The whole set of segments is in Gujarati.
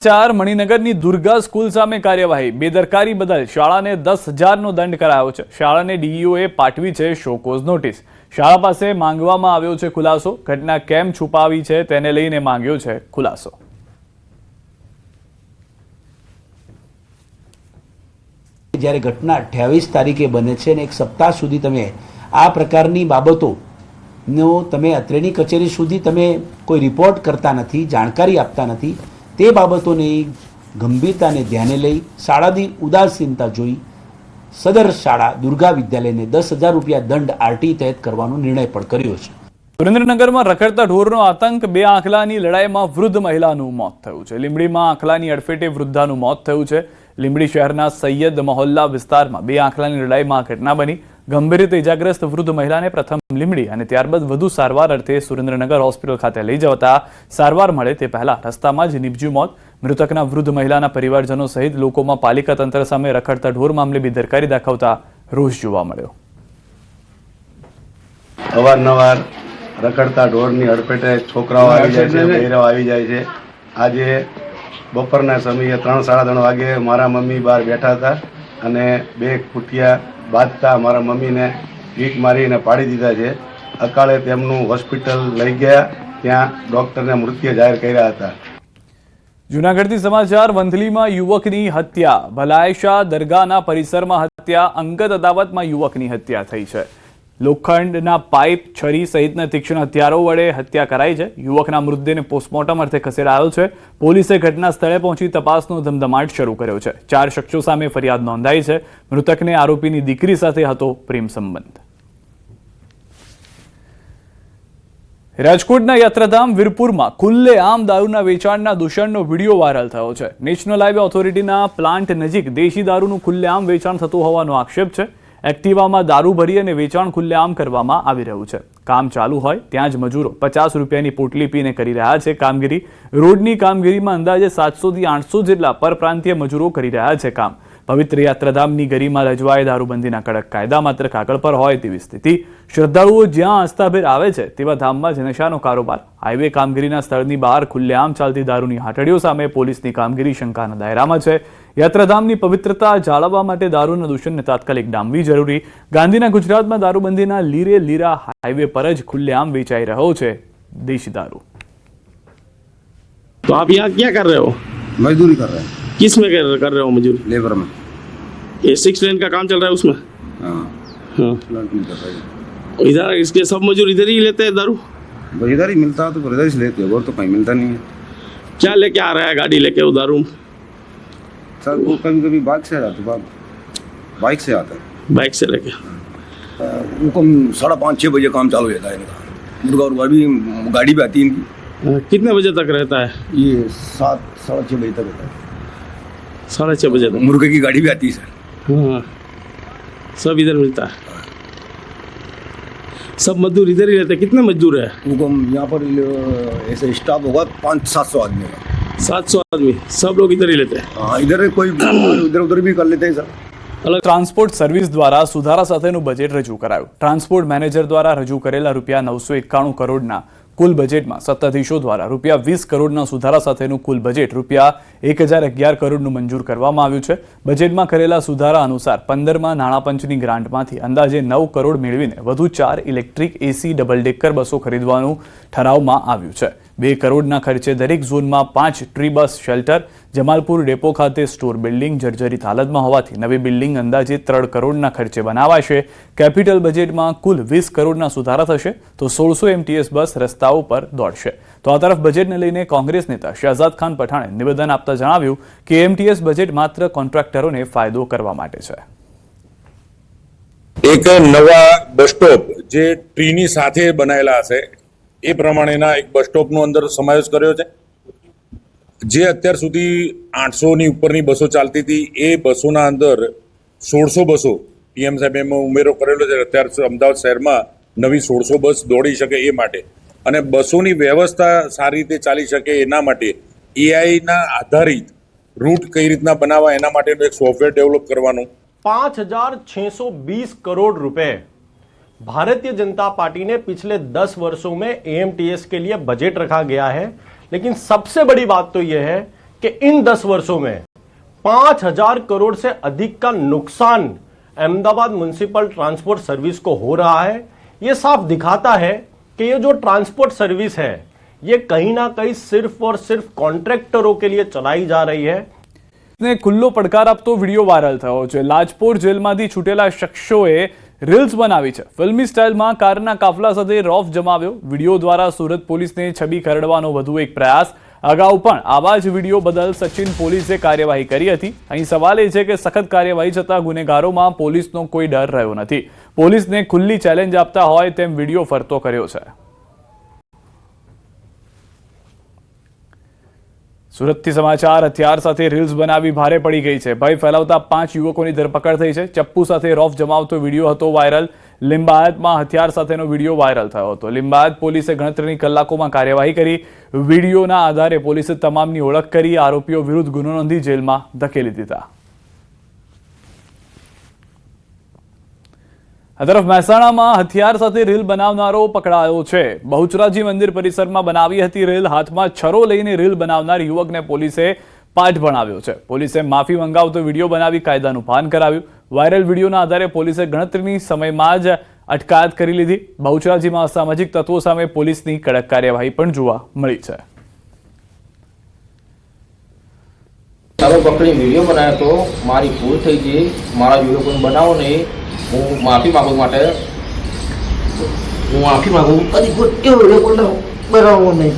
ચાર મણિનગરની દુર્ગા સ્કૂલ સામે કાર્યવાહી બેદરકારી બદલ શાળાને 10,000નો દંડ કરાયો છે। શાળાને ડીઈઓએ પાઠવી છે શોકોઝ નોટિસ। શાળા પાસે માંગવામાં આવ્યો છે ખુલાસો। ઘટના કેમ છુપાવી છે તેને લઈને માંગ્યો છે ખુલાસો। જ્યારે ઘટના 28 તારીખે બને છે અને એક સપ્તાહ સુધી તમે આ પ્રકારની બાબતોનો તમે અત્રેની કચેરી સુધી તમે કોઈ રિપોર્ટ કરતા નથી, જાણકારી આપતા નથી, તે બાબતોની ગંભીરતાને ધ્યાને લઈ શાળાની ઉદાસીનતા જોઈ સદર શાળા દુર્ગા વિદ્યાલયને 10,000 રૂપિયા દંડ આરટી તહેત કરવાનો નિર્ણય પણ કર્યો છે। સુરેન્દ્રનગરમાં રખડતા ઢોરનો આતંક। બે આંખલાની લડાઈમાં વૃદ્ધ મહિલાનું મોત થયું છે। લીંબડીમાં આંખલાની અડફેટે વૃદ્ધાનું મોત થયું છે। લીંબડી શહેરના સૈયદ મહોલ્લા વિસ્તારમાં બે આંખલાની લડાઈમાં ઘટના બની। ગંભીર રીતે ઇજાગ્રસ્ત વૃદ્ધ મહિલાને પ્રથમ લીંબડી અને ત્યારબાદ વધુ સારવાર અર્થે સુરેન્દ્રનગર હોસ્પિટલ ખાતે લઈ જવાતા સારવાર મળે તે પહેલા રસ્તામાં જ નીપજ્યું મોત। મૃતકના વૃદ્ધ મહિલાના પરિવારજનો સહિત લોકોમાં પાલિકા તંત્ર સામે રખડતા ઢોર મામલે બેદરકારી દાખવતા રોષ જોવા મળ્યો। અવારનવાર રખડતા ઢોરની અડફેટે છોકરાઓ આવી જાય છે, બહેરાઓ આવી જાય છે। આજે બપોરના સમયે 3-3:30 વાગે મારા મમ્મી બહાર બેઠા હતા અને બે કુટિયા બાંધતા મારા મમ્મીને ઈટ મારીને પાડી દીધા છે। અકાળે તેમનું હોસ્પિટલ લઈ ગયા, ત્યાં ડોક્ટરને મૃત્યુ જાહેર કર્યા હતા। જૂનાગઢથી સમાચાર। વંથલીમાં યુવકની હત્યા। ભલાયશા દરગાહના પરિસરમાં હત્યા। અંગત અદાવતમાં યુવકની હત્યા થઈ છે। લોખંડના પાઇપ, છરી સહિતના તીક્ષ્ણ હથિયારો વડે હત્યા કરાઈ છે। યુવકના મૃતદેહને પોસ્ટમોર્ટમ અર્થે ખસેડાયો છે। પોલીસે ઘટના સ્થળે પહોંચી તપાસનો ધમધમાટ શરૂ કર્યો છે। 4 શખ્સો સામે ફરિયાદ નોંધાઈ છે। મૃતકને આરોપીની દીકરી સાથે હતો પ્રેમ સંબંધ। રાજકોટના યાત્રાધામ વીરપુરમાં ખુલ્લેઆમ દારૂના વેચાણના દૂષણનો વિડીયો વાયરલ થયો છે। નેશનલ હાઈવે ઓથોરિટીના પ્લાન્ટ નજીક દેશી દારૂનું ખુલ્લેઆમ વેચાણ થતું હોવાનો આક્ષેપ છે। એક્ટિવામાં દારૂ ભરી અને વેચાણ ખુલ્લેઆમ કરવામાં આવી રહ્યું છે। કામ ચાલુ હોય ત્યાં જ મજૂરો 50 રૂપિયાની પોટલી પીને કરી રહ્યા છે કામગીરી। રોડની કામગીરીમાં અંદાજે 700 થી 800 જેટલા પરપ્રાંતીય મજૂરો કરી રહ્યા છે કામ। પવિત્ર યાત્રાધામની ગરિમા રજવાય દારૂબંધીના કડક કાયદા માત્ર કાગળ પર હોય તેવી સ્થિતિ। શ્રદ્ધાળુઓ જ્યાં આસ્થાભેર આવે છે તેવા ધામમાં જ નશાનો કારોબાર। હાઈવે કામગીરીના સ્થળની બહાર ખુલ્લેઆમ ચાલતી દારૂની હાટડીઓ સામે પોલીસની કામગીરી શંકાના દાયરામાં છે। યાત્રાધામની પવિત્રતા જાળવવા માટે દારૂના દૂષણને તાત્કાલિક ડામવી જરૂરી। ગાંધીના ગુજરાતમાં દારૂબંધીના લીરે લીરા હાઈવે પર જ ખુલ્લેઆમ વેચાઈ રહ્યો છે દેશી दारू। तो आप यहाँ क्या कर रहे हो? मजदूरी कर रहे हैं। किस में कर रहे हो मजदूरी? लेबर में। ये 6 लेन का काम चल रहा है उसमें? हाँ हाँ। प्लांट में कर रहे हैं। इधर इसके सब मजदूर इधर ही लेते हैं दारू? बस इधर ही मिलता है तो फिर इधर ही लेते हैं, और तो कहीं मिलता नहीं है। क्या लेके आ रहा है गाड़ी लेके वो दारू? सर वो कभी कभी बाइक से आता है, बाइक से आता है। बाइक से लेके उनको 5:30-6 बजे काम चालू हो जाता है इनका। मुर्गा और अभी गाड़ी भी आती है इनकी। कितने बजे तक रहता है? ये 7-6:30 बजे तक रहता है। 6:30 बजे तक मुर्गे की गाड़ी भी आती है सर। हाँ, सब इधर मिलता है। सब मजदूर इधर ही रहते हैं। कितने मजदूर है? उनको यहाँ पर ऐसे स्टाफ होगा 500-700 आदमी का। 700 आदमी, सब लोग इधर ही लेते हैं। हाँ, इधर कोई इधर उधर भी कर लेते हैं सर। ટ્રાન્સપોર્ટ સર્વિસ દ્વારા સુધારા સાથેનું બજેટ રજૂ કરાયું। ટ્રાન્સપોર્ટ મેનેજર દ્વારા રજૂ કરેલા ₹991 કરોડના કુલ બજેટમાં સત્તાધીશો દ્વારા ₹20 કરોડના સુધારા સાથેનું કુલ બજેટ ₹1011 કરોડનું મંજૂર કરવામાં આવ્યું છે। બજેટમાં કરેલા સુધારા અનુસાર 15માં નાણાપંચની ગ્રાન્ટમાંથી અંદાજે 9 કરોડ મેળવીને વધુ 4 ઇલેક્ટ્રિક એસી ડબલ ડેકર બસો ખરીદવાનું ઠરાવવામાં આવ્યું છે। 2 કરોડના ખર્ચે દરેક ઝોનમાં 5 ટ્રી બસ શેલ્ટર। જમાલપુર ડેપો ખાતે સ્ટોર બિલ્ડિંગ જર્જરિત હાલતમાં હોવાથી નવી બિલ્ડિંગ અંદાજે 3 કરોડના ખર્ચે બનાવાશે। કેપિટલ બજેટમાં કુલ 20 કરોડના સુધારા થશે તો 1600 MTS બસ રસ્તાઓ પર દોડશે। તો આ તરફ બજેટને લઈને કોંગ્રેસ નેતા શહજાદ ખાન પઠાણે નિવેદન આપતા જણાવ્યું કે MTS બજેટ માત્ર કોન્ટ્રાક્ટરોને ફાયદો કરવા માટે છે। એક નવા બસ સ્ટોપ જે ટ્રીની સાથે બનાવેલા હશે એ પ્રમાણેના એક બસ સ્ટોપનો અંદર સમાવેશ કર્યો છે। જે અત્યાર સુધી 800ની ઉપરની બસો ચાલતી હતી એ બસોના અંદર 1600 બસો PM સાહેબ એમાં ઉમેરો કરેલો છે। અત્યારે અમદાવાદ શહેરમાં નવી 1600 બસ દોડી શકે એ માટે અને બસોની વ્યવસ્થા સારી રીતે ચાલી શકે એના માટે AI ના આધારિત રૂટ કઈ રીતના બનાવવા એના માટેનું એક સોફ્ટવેર ડેવલપ કરવાનું। 5,620 करोड़ रुपए भारतीय जनता पार्टी ने पिछले 10 वर्षों में AMTS के लिए बजट रखा गया है। लेकिन सबसे बड़ी बात तो यह है कि इन 10 वर्षों में 5,000 करोड़ से अधिक का नुकसान अहमदाबाद म्युनिसिपल ट्रांसपोर्ट सर्विस को हो रहा है। यह साफ दिखाता है कि ये जो ट्रांसपोर्ट सर्विस है ये कहीं ना कहीं सिर्फ और सिर्फ कॉन्ट्रेक्टरों के लिए चलाई जा रही है। ને ખુલ્લો પડકાર આપતો વિડીયો વાયરલ થયો છે। લાજપોર જેલમાંથી છૂટેલા શખ્સોએ રીલ્સ બનાવી છે। ફિલ્મી સ્ટાઇલમાં કારના કાફલા સાથે રોફ જમાવ્યો। વિડીયો દ્વારા સુરત પોલીસને છબી ખરડવાનો વધુ એક પ્રયાસ। અગાઉ પણ આવા જ વિડીયો બદલ સચિન પોલીસે કાર્યવાહી કરી હતી। અહીં સવાલ એ છે કે સખત કાર્યવાહી છતાં ગુનેગારોમાં પોલીસનો કોઈ ડર રહ્યો નથી। પોલીસને ખુલ્લી ચેલેન્જ આપતા હોય તેમ વિડીયો ફરતો કર્યો છે। સુરતથી સમાચાર। હથિયાર સાથે રીલ્સ બનાવી ભારે પડી ગઈ છે। ભય ફેલાવતા 5 યુવકોની ધરપકડ થઈ છે। ચપ્પુ સાથે રોફ જમાવતો વિડીયો હતો વાયરલ। લિંબાયતમાં હથિયાર સાથેનો વિડીયો વાયરલ થયો હતો। લિંબાયત પોલીસે ગણતરીની કલાકોમાં કાર્યવાહી કરી। વિડીયોના આધારે પોલીસે તમામની ઓળખ કરી આરોપીઓ વિરુદ્ધ ગુનો નોંધી જેલમાં ધકેલી દીધા। આ તરફ મહેસાણામાં હથિયાર સાથે રીલ બનાવનારો પકડાયો છે। બહુચરાજી મંદિર પરિસરમાં બનાવી હતી રીલ। હાથમાં છરો લઈને રીલ બનાવનાર યુવકને પોલીસે પાઠ ભણાવ્યો છે। પોલીસે માફી મંગાવતો વિડીયો બનાવી કાયદાનું ભાન કરાવ્યું। વાયરલ વિડીયોના આધારે પોલીસે ગણતરીની સમયમાં જ અટકાયત કરી લીધી। બહુચરાજીમાં અસામાજિક તત્વો સામે પોલીસની કડક કાર્યવાહી પણ જોવા મળી છે। ચાલો પકડી વિડીયો બનાવ્યો તો મારી ભૂલ થઈ ગઈ। મારા વિડીયો કોઈ બનાવો નહીં। હું માફી માંગુ માટે હું માફી માંગુ કદી કોઈ વિડીયો બનાવો નહીં।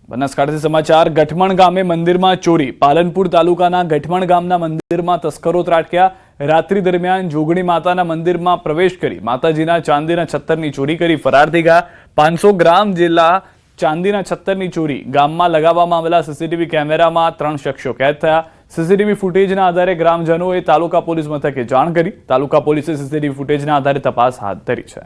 બનાસકાંઠાથી સમાચાર। ગઠમણ ગામે મંદિરમાં ચોરી। પાલનપુર તાલુકાના ગઠમણ ગામના મંદિરમાં તસ્કરો ત્રાટક્યા। રાત્રિ દરમિયાન જોગણી માતાના મંદિરમાં પ્રવેશ કરી માતાજીના ચાંદીના છત્તરની ચોરી કરી ફરાર થઈ ગયા। 500 ગ્રામ જેટલા ચાંદીના છત્તરની ચોરી। ગામમાં લગાવવામાં આવેલા સીસીટીવી કેમેરામાં 3 શખ્સો કેદ થયા। સીસીટીવી ફૂટેજના આધારે ગ્રામજનોએ તાલુકા પોલીસ મથકે જાણ કરી। તાલુકા પોલીસે સીસીટીવી ફૂટેજના આધારે તપાસ હાથ ધરી છે।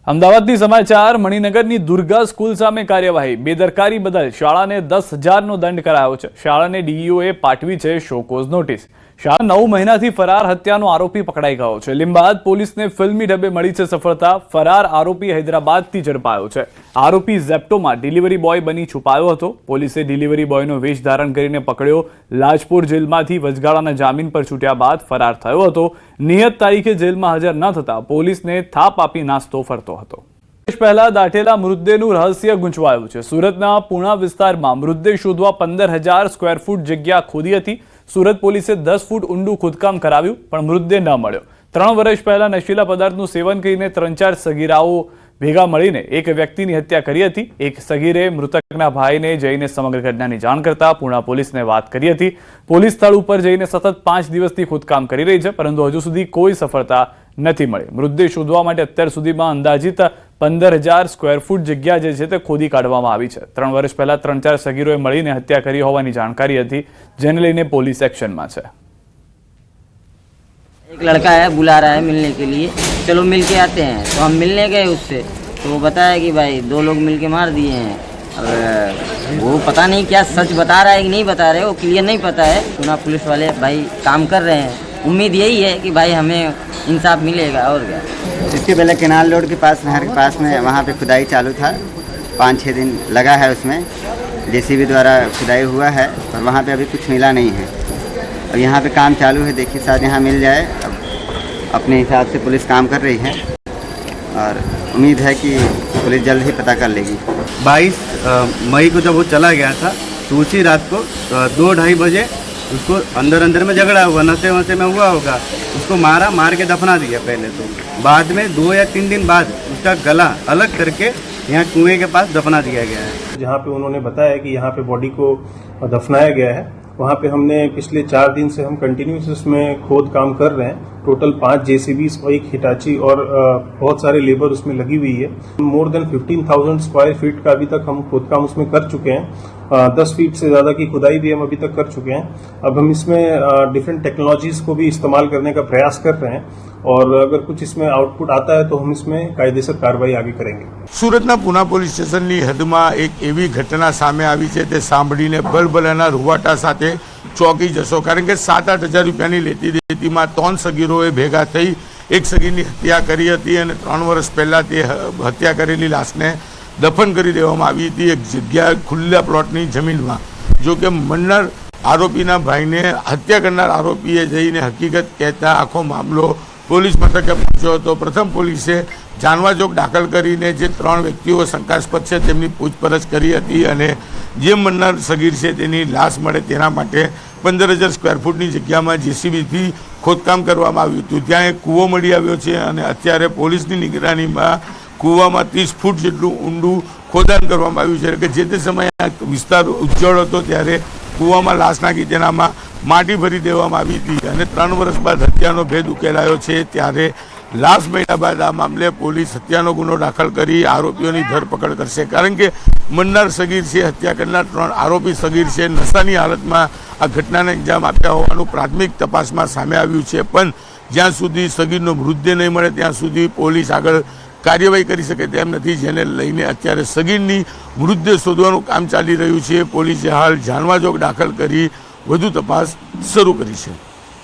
અમદાવાદથી સમાચાર। મણિનગરની દુર્ગા સ્કૂલ સામે કાર્યવાહી। બેદરકારી બદલ શાળાને 10,000નો દંડ કરાયો છે। શાળાને ડીઈઓએ પાઠવી છે શોકોઝ નોટિસ। શાળા 9 મહિનાથી ફરાર હત્યાનો આરોપી પકડાઈ ગયો છે। લીંબાયત પોલીસને ફિલ્મી ઢબે મળી છે સફળતા। ફરાર આરોપી હૈદરાબાદથી ઝડપાયો છે। આરોપી ઝેપ્ટોમાં ડિલિવરી બોય બની છુપાયો હતો। પોલીસે ડિલિવરી બોયનો વેશ ધારણ કરીને પકડ્યો। લાજપોર જેલમાંથી વચગાળાના જામીન પર છૂટ્યા બાદ ફરાર થયો હતો। નિયત તારીખે જેલમાં હાજર ન થતા પોલીસને થાપ આપી નાસ્તો ફરતો હતો। પહેલા દાટેલા મૃતદેહનું રહસ્ય ગૂંચવાયું છે। સુરતના પૂણા વિસ્તારમાં મૃતદેહ શોધવા 15,000 સ્ક્વેર ફૂટ જગ્યા ખોદી હતી। સુરત પોલીસે 10 ફૂટ ઊંડું ખોદકામ કરાવ્યું પણ મૃતદેહ ન મળ્યો। 3 વર્ષ પહેલા નશીલા પદાર્થનું સેવન કરીને 3-4 સગીરાઓ ભેગા મળીને એક વ્યક્તિની હત્યા કરી હતી। એક સગીરે મૃતકના ભાઈને જઈને સમગ્ર ઘટનાની જાણ કરતા પૂણા પોલીસને વાત કરી હતી। પોલીસ સ્થળ ઉપર જઈને સતત 5 દિવસથી ખોદકામ કરી રહી છે પરંતુ હજુ સુધી કોઈ સફળતા નથી મળી। મૃતદેહ શોધવા માટે અત્યાર સુધીમાં અંદાજિત 15,000 સ્ક્વેર ફૂટ જગ્યા જે છે તે ખોદી કાઢવામાં આવી છે। 3 વર્ષ પહેલા 3-4 સગીરોએ મળીને હત્યા કરી હોવાની જાણકારી હતી જેને લઈને પોલીસ એક્શનમાં છે। एक लड़का है बुला रहा है मिलने के लिए। चलो मिल के आते हैं। तो हम मिलने गए उससे तो वो बताया कि भाई 2 लोग मिल के मार दिए हैं। अब वो पता नहीं क्या सच बता रहा है कि नहीं बता रहे, वो क्लियर नहीं पता है। पुणे पुलिस वाले भाई काम कर रहे हैं। उम्मीद यही है कि भाई हमें इंसाफ मिलेगा और क्या। इसके पहले केनाल रोड के पास नहर के पास में वहाँ पे खुदाई चालू था। 5-6 दिन लगा है उसमें। जेसीबी द्वारा खुदाई हुआ है और वहाँ पे अभी कुछ मिला नहीं है। अब यहाँ पे काम चालू है। देखिए शायद यहाँ मिल जाए। अब अपने हिसाब से पुलिस काम कर रही है और उम्मीद है कि पुलिस जल्द ही पता कर लेगी। 22 मई को जब वो चला गया था तो उसी रात को 2-2:30 बजे उसको अंदर में झगड़ा हुआ, नशे वशे में हुआ होगा। उसको मार के दफना दिया पहले तो। बाद में 2 या 3 दिन बाद उसका गला अलग करके यहाँ कुएं के पास दफना दिया गया है। जहाँ पे उन्होंने बताया कि यहाँ पे बॉडी को दफनाया गया है वहाँ पे हमने पिछले 4 दिन से हम कंटिन्यूस इसमें खोद काम कर रहे हैं। टोटल 5 जेसीबी, 1 हिटाची और बहुत सारे लेबर उसमें लगी हुई है। मोर देन 15,000 स्क्वायर फीट का अभी तक हम खोद काम उसमें कर चुके हैं। 10 फीट से ज़्यादा की खुदाई भी हम अभी तक कर चुके हैं। अब हम इसमें डिफरेंट टेक्नोलॉजीज को भी इस्तेमाल करने का प्रयास कर रहे हैं और अगर कुछ इसमें आउटपुट आता है तो हम इसमें कायदेसर कार्रवाई आगे करेंगे। સુરતના પૂના પોલીસ સ્ટેશનની હદમાં એક એવી ઘટના સામે આવી છે તે સાંભળીને બલબલાના રૂવાટા સાથે ચોંકી જશો, કારણ કે 7-8 હજાર રૂપિયાની લેતી દેતીમાં 3 સગીરોએ ભેગા થઈ એક સગીરની હત્યા કરી હતી અને 3 વર્ષ પહેલાં તે હત્યા કરેલી લાશને દફન કરી દેવામાં આવી હતી એક જગ્યા ખુલ્લા પ્લોટની જમીનમાં. જો કે મરનાર આરોપીના ભાઈને હત્યા કરનાર આરોપીએ જઈને હકીકત કહેતા આખો મામલો પોલીસ મથકે પહોંચ્યો હતો. પ્રથમ પોલીસે જાનવા ચોક દાખલ કરીને જે 3 વ્યક્તિઓ શંકાસ્પદ છે તેમની પૂછપરછ કરી હતી અને જે મરનાર સગીર છે તેની લાશ મળે તેના માટે 15,000 સ્ક્વેર ફૂટની જગ્યામાં જેસીબીથી ખોદકામ કરવામાં આવ્યું હતું. ત્યાં એક કૂવો મળી આવ્યો છે અને અત્યારે પોલીસની નિગરાનીમાં કૂવામાં 30 ફૂટ જેટલું ઊંડું ખોદાણ કરવામાં આવ્યું છે કે જે તે સમયે આ વિસ્તાર ઉજ્જવળ હતો ત્યારે કૂવામાં લાશ નાખી તેનામાં માટી ભરી દેવામાં આવી હતી અને 3 વર્ષ બાદ હત્યાનો ભેદ ઉકેલાયો છે. ત્યારે લાશ મળ્યા બાદ આ મામલે પોલીસ હત્યાનો ગુનો દાખલ કરી આરોપીઓની ધરપકડ કરશે. કારણ કે મરનાર સગીર છે, હત્યા કરનાર 3 આરોપી સગીર છે, નશાની હાલતમાં આ ઘટનાને અંજામ આપ્યા હોવાનું પ્રાથમિક તપાસમાં સામે આવ્યું છે. પણ જ્યાં સુધી સગીરનો મૃતદેહ નહીં મળે ત્યાં સુધી પોલીસ આગળ કાર્યવાહી કરી શકે તેમ નથી, જેને લઈને અત્યારે સગીરની મૃતદેહ શોધવાનું કામ ચાલી રહ્યું છે. પોલીસે હાલ જાનવા ચોક દાખલ કરી વધુ તપાસ શરૂ કરી છે.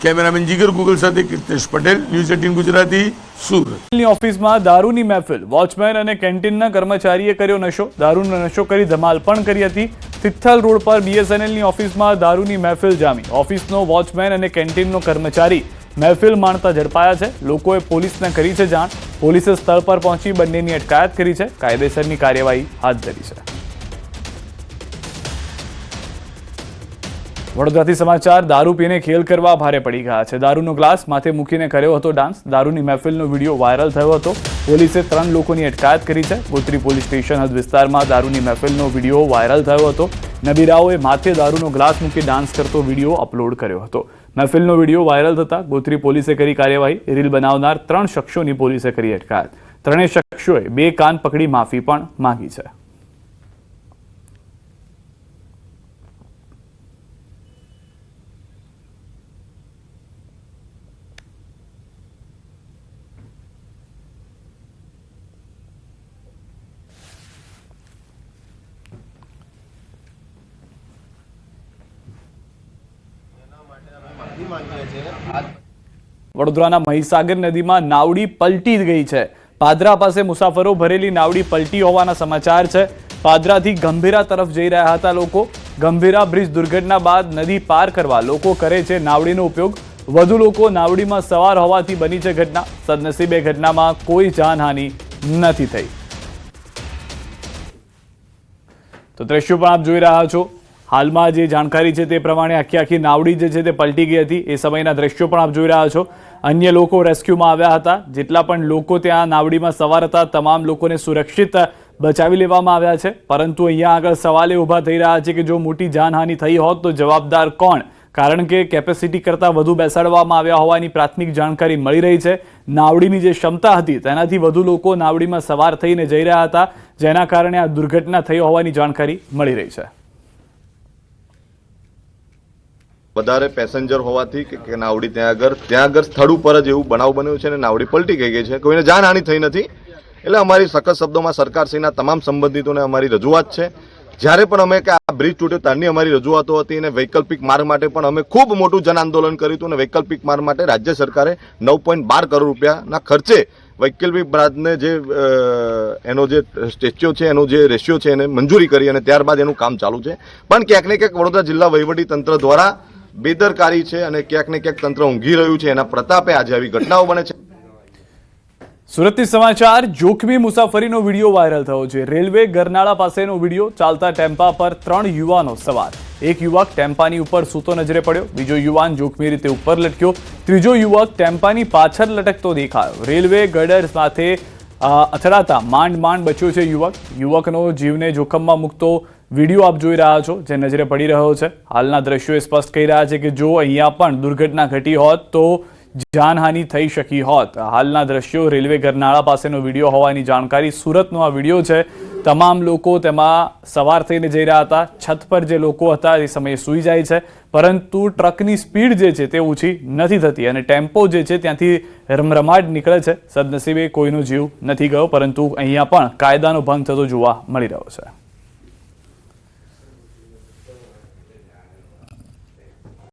કેમેરામેન જીગર ગુગલ સાથે કીર્તેશ પટેલ, ન્યૂઝ 18 ગુજરાતી, સુરત. ઓફિસમાં દારૂની મહેફિલ, વોચમેન અને કેન્ટીનના કર્મચારીએ કર્યો નશો. દારૂનો નશો કરી ધમાલ પણ કરી હતી. તિથલ રોડ પર BSNLની ઓફિસમાં દારૂની મહેફિલ જામી. ઓફિસનો વોચમેન અને કેન્ટીનનો કર્મચારી મહેફિલ માણતા ઝડપાયા છે. લોકોએ પોલીસને કરી છે જાણ. પોલીસે સ્થળ પર પહોંચી બંનેની અટકાયત કરી છે. કાયદેસરની કાર્યવાહી હાથ ધરી છે. વડોદરાથી સમાચાર. દારૂ પીને ખેલ કરવા ભારે પડી ગયા છે. દારૂનો ગ્લાસ માથે મૂકીને કર્યો હતો ડાન્સ. દારૂની મહેફિલનો વિડીયો વાયરલ થયો હતો. પોલીસે 3 લોકોની અટકાયત કરી છે. ગોત્રી પોલીસ સ્ટેશન હદ વિસ્તારમાં દારૂની મહેફિલનો વિડીયો વાયરલ થયો હતો. નબીરાઓએ માથે દારૂનો ગ્લાસ મૂકી ડાન્સ કરતો વિડીયો અપલોડ કર્યો હતો. મહેફિલનો વિડીયો વાયરલ થતા ગોત્રી પોલીસે કરી કાર્યવાહી. રીલ બનાવનાર 3 શખ્સોની પોલીસે કરી અટકાયત. 3 શખ્સોએ 2 કાન પકડી માફી પણ માંગી છે. વડોદરાના મહીસાગર નદીમાં નાવડી પલટી ગઈ છે. પાદરા પાસે મુસાફરો ભરેલી નાવડી પલટી હોવાના સમાચાર છે. પાદરાથી ગંભીરા તરફ જઈ રહ્યા હતા લોકો. ગંભીરા બ્રિજ દુર્ઘટના બાદ નદી પાર કરવા લોકો કરે છે નાવડીનો ઉપયોગ. વધુ લોકો નાવડીમાં સવાર હોવાથી બની છે ઘટના. સદનસીબે ઘટનામાં કોઈ જાનહાનિ નથી થઈ. તો દ્રશ્યો પણ આપ જોઈ રહ્યા છો. હાલમાં જે જાણકારી છે તે પ્રમાણે આખી નાવડી જે છે તે પલટી ગઈ હતી. એ સમયના દ્રશ્યો પણ આપ જોઈ રહ્યા છો. અન્ય લોકો રેસ્ક્યુમાં આવ્યા હતા. જેટલા પણ લોકો ત્યાં નાવડીમાં સવાર હતા તમામ લોકોને સુરક્ષિત બચાવી લેવામાં આવ્યા છે. પરંતુ અહીંયા આગળ સવાલ એ ઊભા થઈ રહ્યા છે કે જો મોટી જાનહાનિ થઈ હોત તો જવાબદાર કોણ? કારણ કે કેપેસિટી કરતાં વધુ બેસાડવામાં આવ્યા હોવાની પ્રાથમિક જાણકારી મળી રહી છે. નાવડીની જે ક્ષમતા હતી તેનાથી વધુ લોકો નાવડીમાં સવાર થઈને જઈ રહ્યા હતા, જેના કારણે આ દુર્ઘટના થઈ હોવાની જાણકારી મળી રહી છે. વધારે પેસેન્જર હોવાથી કે નાવડી ત્યાં આગળ સ્થળ ઉપર જ એવું બનાવ બન્યો છે અને નાવડી પલટી ગઈ છે. કોઈને જાનહાનિ થઈ નથી. એટલે અમારી સખત શબ્દોમાં સરકારશ્રીના તમામ સંબંધિતોને અમારી રજૂઆત છે. જ્યારે પણ અમે કે આ બ્રિજ તૂટ્યો ત્યારની અમારી રજૂઆતો હતી અને વૈકલ્પિક માર્ગ માટે પણ અમે ખૂબ મોટું જન આંદોલન કર્યું હતું અને વૈકલ્પિક માર્ગ માટે રાજ્ય સરકારે 9.12 કરોડ રૂપિયાના ખર્ચે વૈકલ્પિક માર્ગને જે એનો જે સ્ટેચ્યુ છે એનો જે રેશિયો છે એને મંજૂરી કરી અને ત્યારબાદ એનું કામ ચાલુ છે. પણ ક્યાંક ને ક્યાંક વડોદરા જિલ્લા વહીવટી તંત્ર દ્વારા બેદરકારી છે અને ક્યાંક ને ક્યાંક તંત્ર ઊંઘી રહ્યું છે. એના પ્રતાપે આજે આવી ઘટનાઓ બને છે. સુરતથી સમાચાર. જોખમી મુસાફરીનો વિડીયો વાયરલ થયો છે. રેલવે ગરનાળા પાસેનો વિડીયો. ચાલતા ટેમ્પા પર 3 યુવાનો સવાર. એક યુવક ટેમ્પાની ઉપર સૂતો નજરે પડ્યો. બીજો યુવાન જોખમી રીતે ઉપર લટક્યો. ત્રીજો યુવક ટેમ્પાની પાછળ લટકતો દેખાયો. રેલવે ગર્ડર સાથે અથડાતા માંડ બચ્યો છે યુવક. યુવકનો જીવને જોખમમાં મૂકતો વિડીયો આપ જોઈ રહ્યા છો જે નજરે પડી રહ્યો છે. હાલના દ્રશ્યો સ્પષ્ટ કહી રહ્યા છે કે જો અહીંયા પણ દુર્ઘટના ઘટી હોત તો જાનહાનિ થઈ શકી હોત. હાલના દ્રશ્યો રેલવે ગરનાળા પાસેનો વિડીયો હોવાની જાણકારી. સુરતનો આ વિડીયો છે. તમામ લોકો તેમાં સવાર થઈને જઈ રહ્યા હતા. છત પર જે લોકો હતા એ સમયે સૂઈ જાય છે, પરંતુ ટ્રકની સ્પીડ જે છે તે ઓછી નથી થતી અને ટેમ્પો જે છે ત્યાંથી રમરમાટ નીકળે છે. સદનસીબે કોઈનો જીવ નથી ગયો, પરંતુ અહીંયા પણ કાયદાનો ભંગ થતો જોવા મળી રહ્યો છે.